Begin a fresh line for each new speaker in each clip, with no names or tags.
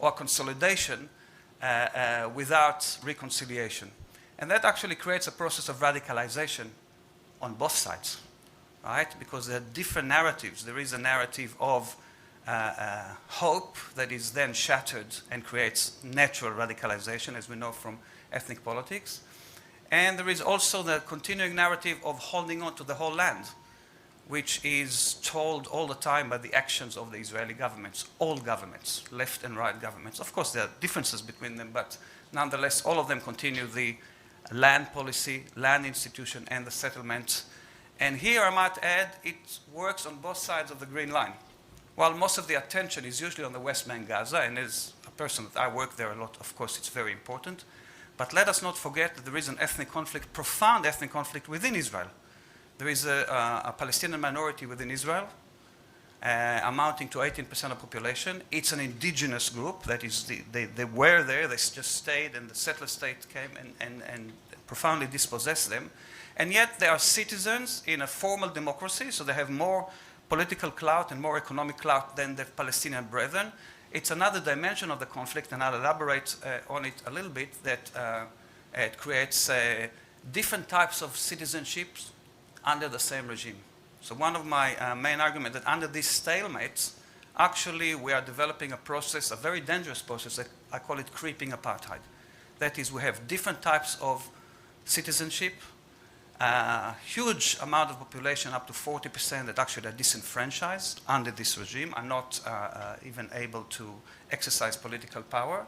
or consolidation without reconciliation. And that actually creates a process of radicalization on both sides, right? Because there are different narratives. There is a narrative of hope that is then shattered and creates natural radicalization, as we know from ethnic politics. And there is also the continuing narrative of holding on to the whole land, which is told all the time by the actions of the Israeli governments, all governments, left and right governments. Of course, there are differences between them, but nonetheless, all of them continue the land policy, land institution, and the settlement. And here I might add, it works on both sides of the Green Line. While most of the attention is usually on the West Bank, Gaza, and as a person that I work there a lot, of course, it's very important. But let us not forget that there is an ethnic conflict, profound ethnic conflict within Israel. There is a Palestinian minority within Israel, amounting to 18% of population. It's an indigenous group. That is, they were there, they just stayed, and the settler state came and profoundly dispossessed them. And yet they are citizens in a formal democracy, so they have more political clout and more economic clout than their Palestinian brethren. It's another dimension of the conflict, and I'll elaborate on it a little bit, that it creates different types of citizenships under the same regime. So one of my main arguments that under these stalemates, actually we are developing a process, a very dangerous process, that I call it creeping apartheid. That is, we have different types of citizenship, huge amount of population, up to 40%, that actually are disenfranchised under this regime, are not even able to exercise political power.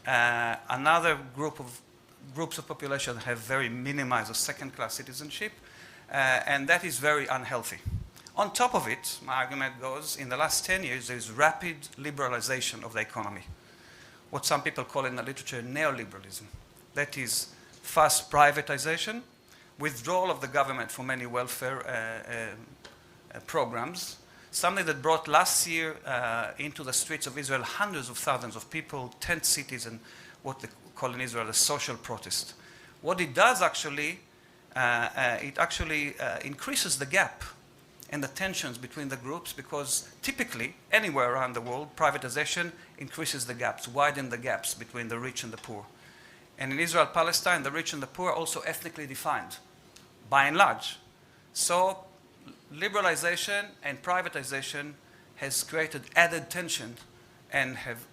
Another groups of population have very minimized or second-class citizenship, and that is very unhealthy. On top of it, my argument goes, in the last 10 years, there is rapid liberalization of the economy. What some people call in the literature neoliberalism. That is fast privatization, withdrawal of the government from many welfare programs, something that brought last year into the streets of Israel hundreds of thousands of people, tent cities, and what they call in Israel a social protest. What it does actually, it actually increases the gap and the tensions between the groups, because typically, anywhere around the world, privatization increases the gaps, widens the gaps between the rich and the poor. And in Israel, Palestine, the rich and the poor are also ethnically defined, by and large. So liberalization and privatization has created added tension and have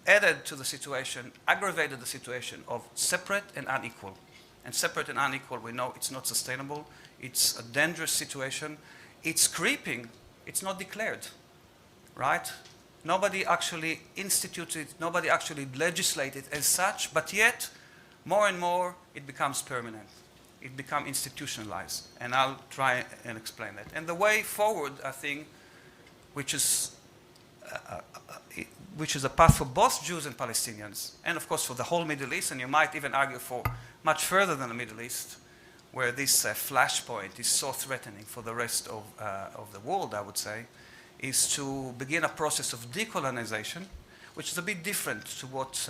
added to the situation, aggravated the situation of separate and unequal. And separate and unequal, we know it's not sustainable. It's a dangerous situation. It's creeping. It's not declared, right? Nobody actually institutes it. Nobody actually legislates it as such. But yet, more and more, it becomes permanent. It becomes institutionalized. And I'll try and explain that. And the way forward, I think, which is a path for both Jews and Palestinians, and of course for the whole Middle East, and you might even argue for much further than the Middle East, where this flashpoint is so threatening for the rest of the world, I would say, is to begin a process of decolonization, which is a bit different to what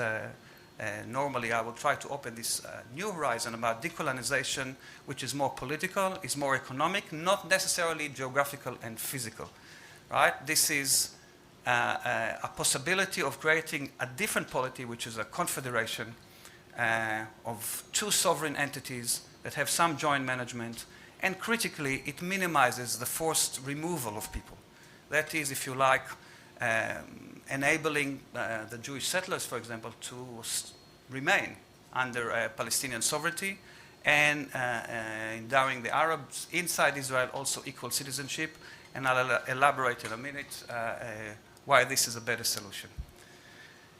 normally I will try to open this new horizon about decolonization, which is more political, is more economic, not necessarily geographical and physical, right? This is a possibility of creating a different polity, which is a confederation of two sovereign entities that have some joint management, and critically, it minimizes the forced removal of people. That is, if you like, enabling the Jewish settlers, for example, to remain under Palestinian sovereignty, and endowing the Arabs inside Israel also equal citizenship, and I'll elaborate in a minute why this is a better solution.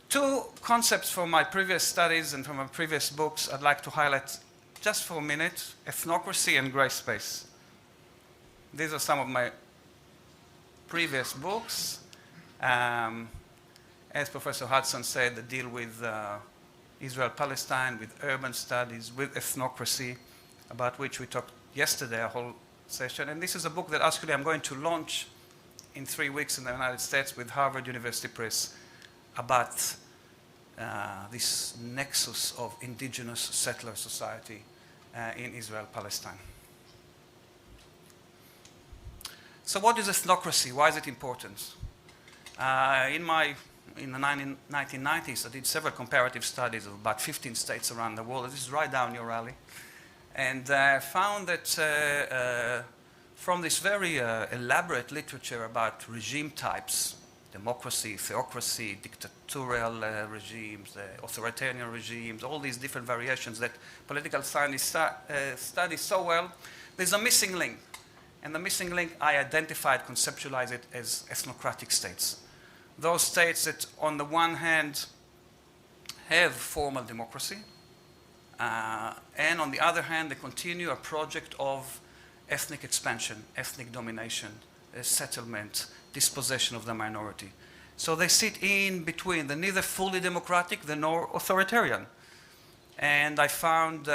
Two concepts from my previous studies and from my previous books I'd like to highlight just for a minute: ethnocracy and gray space. These are some of my previous books. As Professor Hudson said, they deal with Israel-Palestine, with urban studies, with ethnocracy, about which we talked yesterday, a whole session. And this is a book that actually I'm going to launch in 3 weeks in the United States with Harvard University Press, about this nexus of indigenous settler society in Israel-Palestine. So what is ethnocracy? Why is it important? In my in the 1990s, I did several comparative studies of about 15 states around the world. This is right down your alley. And found that from this very elaborate literature about regime types, democracy, theocracy, dictatorial regimes, authoritarian regimes, all these different variations that political scientists study so well, there's a missing link. And the missing link, I identified, conceptualized it as ethnocratic states. Those states that, on the one hand, have formal democracy, and on the other hand, they continue a project of ethnic expansion, ethnic domination, settlement, dispossession of the minority. So they sit in between. They're neither fully democratic, they're nor authoritarian. And I found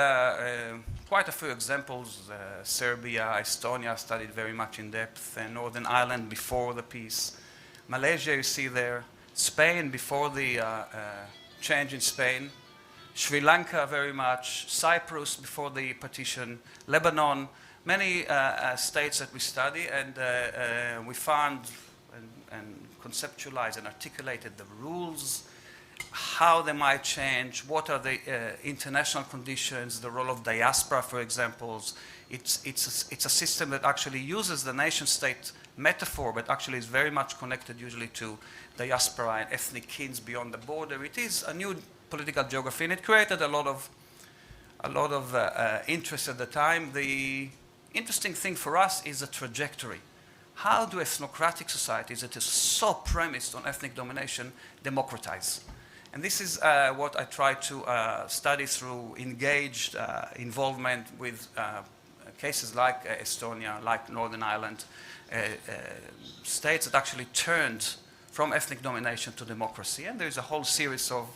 quite a few examples. Serbia, Estonia studied very much in depth, and Northern Ireland before the peace. Malaysia, you see there. Spain before the change in Spain. Sri Lanka very much. Cyprus before the partition. Lebanon. Many states that we study, and we found and conceptualized and articulated the rules, how they might change, what are the international conditions, the role of diaspora, for example. It's a system that actually uses the nation-state metaphor, but actually is very much connected usually to diaspora and ethnic kins beyond the border. It is a new political geography, and it created a lot of interest at the time. The interesting thing for us is the trajectory. How do ethnocratic societies that are so premised on ethnic domination democratize? And this is what I try to study through engaged involvement with cases like Estonia, like Northern Ireland, states that actually turned from ethnic domination to democracy. And there's a whole series of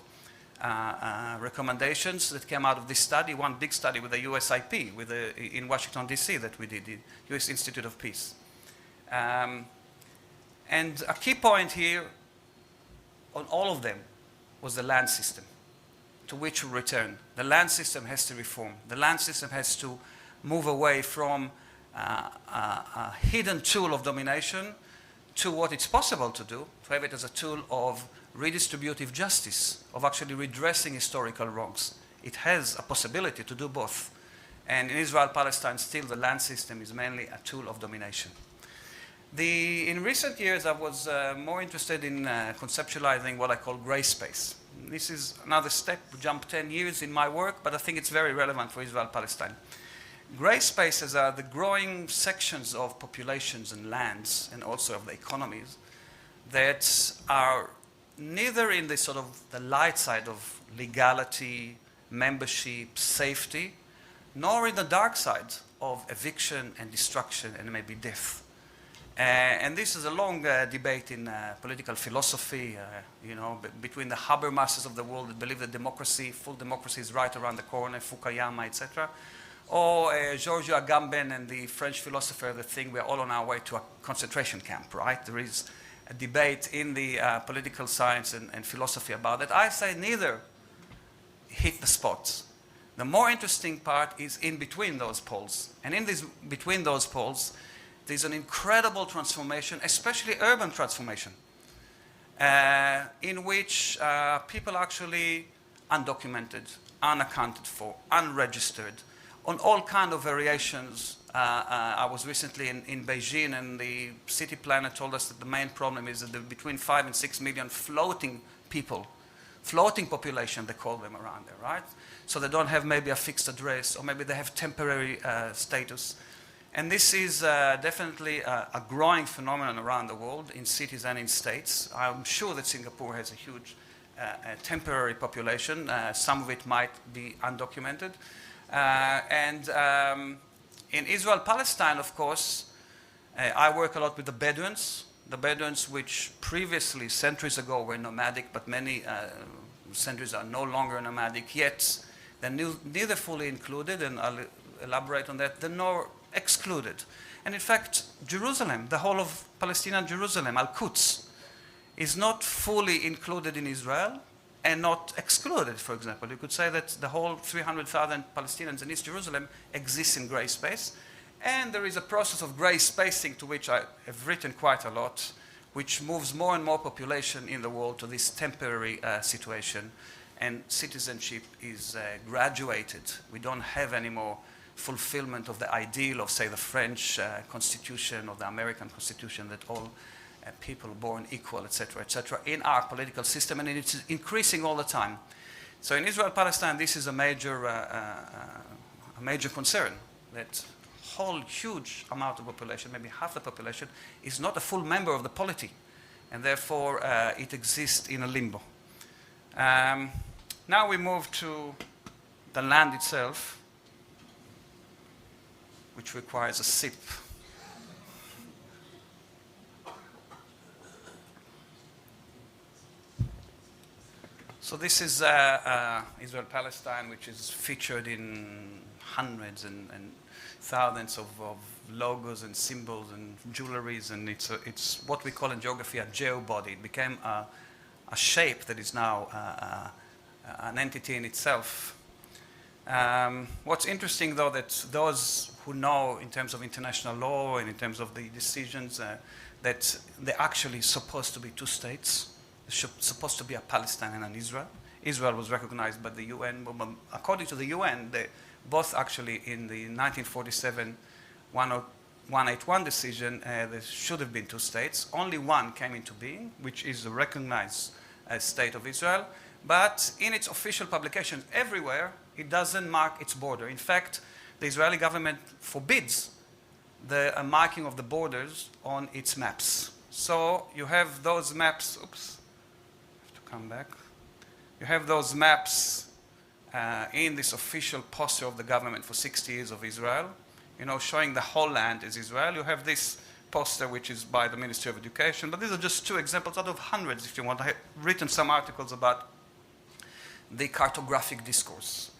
recommendations that came out of this study, one big study with the USIP in Washington, D.C. that we did, the U.S. Institute of Peace. And a key point here on all of them was the land system, to which we return. The land system has to reform. The land system has to move away from a hidden tool of domination to what it's possible to do, to have it as a tool of redistributive justice, of actually redressing historical wrongs. It has a possibility to do both. And in Israel, Palestine, still the land system is mainly a tool of domination. In recent years, I was more interested in conceptualizing what I call gray space. This is another step, jump 10 years in my work, but I think it's very relevant for Israel-Palestine. Gray spaces are the growing sections of populations and lands, and also of the economies, that are neither in the sort of the light side of legality, membership, safety, nor in the dark side of eviction and destruction and maybe death. And this is a long debate in political philosophy, between the Habermasses of the world that believe that democracy, full democracy is right around the corner, Fukuyama, etc., or Giorgio Agamben and the French philosopher that think we're all on our way to a concentration camp, right? There is a debate in the political science and philosophy about that. I say neither hit the spots. The more interesting part is in between those poles. And between those poles, there's an incredible transformation, especially urban transformation, in which people are actually undocumented, unaccounted for, unregistered, on all kinds of variations. I was recently in Beijing, and the city planner told us that the main problem is that there are between 5 and 6 million floating people, floating population, they call them around there, right? So they don't have maybe a fixed address, or maybe they have temporary status. And this is definitely a growing phenomenon around the world, in cities and in states. I'm sure that Singapore has a huge temporary population. Some of it might be undocumented. In Israel, Palestine, of course, I work a lot with the Bedouins. The Bedouins, which previously, centuries ago, were nomadic, but many centuries are no longer nomadic, yet they're neither fully included, and I'll elaborate on that, nor excluded. And in fact, Jerusalem, the whole of Palestinian Jerusalem, Al-Quds, is not fully included in Israel and not excluded, for example. You could say that the whole 300,000 Palestinians in East Jerusalem exists in gray space. And there is a process of gray spacing to which I have written quite a lot. which moves more and more population in the world to this temporary situation, and citizenship is graduated. We don't have any more fulfillment of the ideal of, say, the French Constitution or the American Constitution, that all people born equal, etc., in our political system, and it's increasing all the time. So in Israel-Palestine, this is a major concern, that whole huge amount of population, maybe half the population, is not a full member of the polity, and therefore it exists in a limbo. Now we move to the land itself, which requires a sip. So this is Israel-Palestine, which is featured in hundreds and thousands of logos and symbols and jewelries, and it's what we call in geography a geobody. It became a shape that is now an entity in itself. What's interesting, though, that those who know in terms of international law and in terms of the decisions, that they're actually supposed to be two states. There's supposed to be a Palestine and an Israel. Israel was recognized by the UN. According to the UN, both actually in the 1947 181 decision, there should have been two states. Only one came into being, which is the recognized state of Israel. But in its official publications everywhere, it doesn't mark its border. In fact, the Israeli government forbids the marking of the borders on its maps. So you have those maps, oops, I have to come back. You have those maps in this official posture of the government for 60 years of Israel, showing the whole land is Israel. You have this poster, which is by the Ministry of Education, but these are just two examples out of hundreds, if you want. I have written some articles about the cartographic discourse.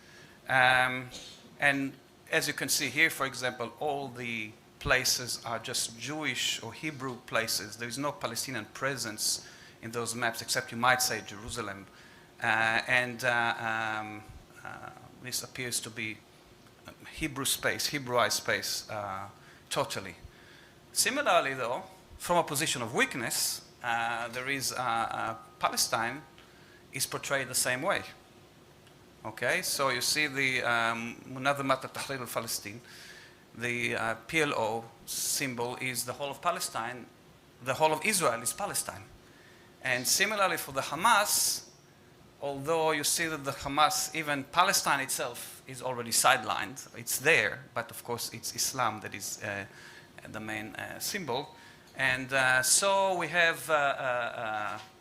And as you can see here, for example, all the places are just Jewish or Hebrew places. There is no Palestinian presence in those maps, except you might say Jerusalem. This appears to be Hebrew space, Hebraized space, totally. Similarly, though, from a position of weakness, there is Palestine is portrayed the same way. Okay, so you see the Munazzamat al-Tahrir al-Palestine, the PLO symbol is the whole of Palestine, the whole of Israel is Palestine. And similarly for the Hamas, although you see that the Hamas, even Palestine itself, is already sidelined. It's there, but of course it's Islam that is the main symbol. And so we have,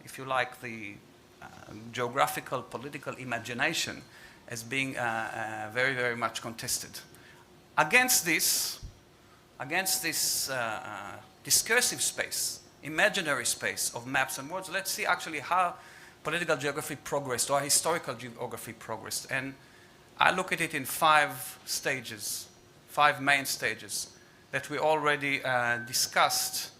if you like, the geographical, political imagination as being very, very much contested. Against this discursive space, imaginary space of maps and words, let's see actually how political geography progressed, or historical geography progressed. And I look at it in 5 stages, 5 main stages that we already discussed: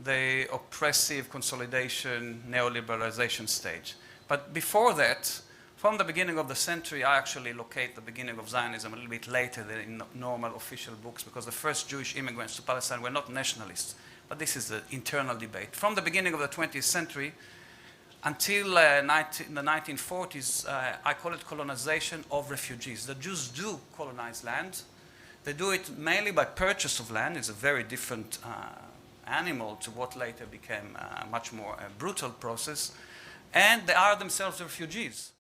the oppressive consolidation, neoliberalization stage. But before that, from the beginning of the century, I actually locate the beginning of Zionism a little bit later than in normal official books, because the first Jewish immigrants to Palestine were not nationalists. But this is the internal debate. From the beginning of the 20th century until the 1940s, I call it colonization of refugees. The Jews do colonize land. They do it mainly by purchase of land. It's a very different animal to what later became a much more brutal process. And they are themselves refugees.